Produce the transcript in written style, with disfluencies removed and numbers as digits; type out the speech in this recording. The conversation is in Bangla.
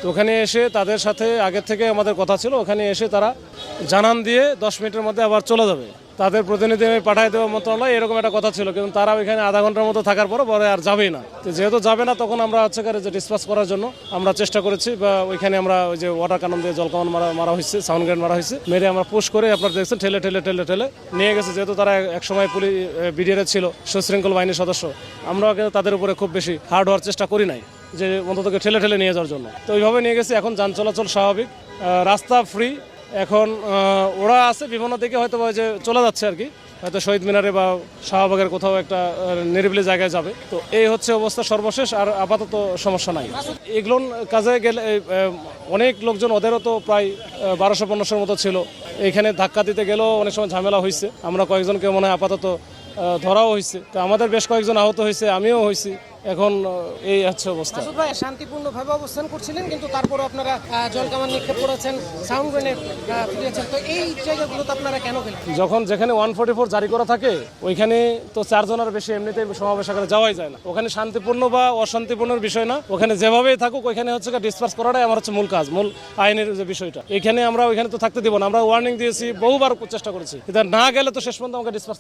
তো ওখানে এসে তাদের সাথে আগের থেকে আমাদের কথা ছিল, ওখানে এসে তারা জানান দিয়ে 10 মিনিটের মধ্যে আবার চলে যাবে, তাদের প্রতিনিধি আমি পাঠাই দেওয়া মন্ত্রণালয়, এরকম একটা কথা ছিল। কিন্তু তারা ওইখানে আধা ঘন্টার মতো থাকার পরে আর যাবেই না। তো যেহেতু যাবে না, তখন আমরা হচ্ছে যে ডিসপাস করার জন্য আমরা চেষ্টা করেছি, বা ওইখানে আমরা ওই যে ওয়াটার কানন দিয়ে জল কামান মারা হয়েছে, সাউন্ড গ্রেনেড মারা হয়েছে, মেরে আমরা পুশ করে আপনারা দেখছেন ঠেলে ঠেলে ঠেলে ঠেলে নিয়ে গেছে। যেহেতু তারা একসময় পুলিশ বিডিআর ছিল, সুশৃঙ্খল বাহিনীর সদস্য, আমরাও কিন্তু তাদের উপরে খুব বেশি হার্ড হওয়ার চেষ্টা করি নাই, যে অন্তত ঠেলে ঠেলে নিয়ে যাওয়ার জন্য। তো ওইভাবে নিয়ে গেছি। এখন যান চলাচল স্বাভাবিক, রাস্তা ফ্রি। এখন ওরা আছে বিভিন্ন দিকে, হয়তো যে চলে যাচ্ছে আর কি, হয়তো শহীদ মিনারে বা শাহবাগের কোথাও একটা নিরিবিলি জায়গায় যাবে। তো এই হচ্ছে অবস্থা সর্বশেষ, আর আপাতত সমস্যা নাই। এগুলো কাজে গেলে অনেক লোকজন, ওদেরও তো প্রায় 1200-1500 মতো ছিল। এখানে ধাক্কা দিতে গেলেও অনেক সময় ঝামেলা হয়েছে। আমরা কয়েকজনকে মনে হয় আপাতত ধরাও হয়েছে। তো আমাদের বেশ কয়েকজন আহত হয়েছে, আমিও হয়েছি। এখন এই হচ্ছে অবস্থা। মাসুদ ভাই শান্তিপূর্ণভাবে অবস্থান করছিলেন, কিন্তু তারপরে আপনারা জলকামান নিক্ষেপ করেছেন, সাউন্ড গ্রেনেড ফিরিয়েছেন। তো এই জায়গাগুলোতে আপনারা কেন গেলেন? যখন যেখানে 144 জারি করা থাকে, ওইখানে তো 4 জনের বেশি এমনিতেই সমাবেশ আকারে যাওয়াই যায় না। ওখানে শান্তিপূর্ণ বা অশান্তিপূর্ণের বিষয় না, ওখানে যেভাবেই থাকুক, ওইখানে হচ্ছে ডিসপার্স করাটাই আমার হচ্ছে মূল কাজ, মূল আইনের যে বিষয়টা। এখানে আমরা ওইখানে তো থাকতে দিব না। আমরা ওয়ার্নিং দিয়েছি, বহুবার চেষ্টা করেছি, কিন্তু না গেলে তো শেষ পর্যন্ত আমাকে ডিসপার্স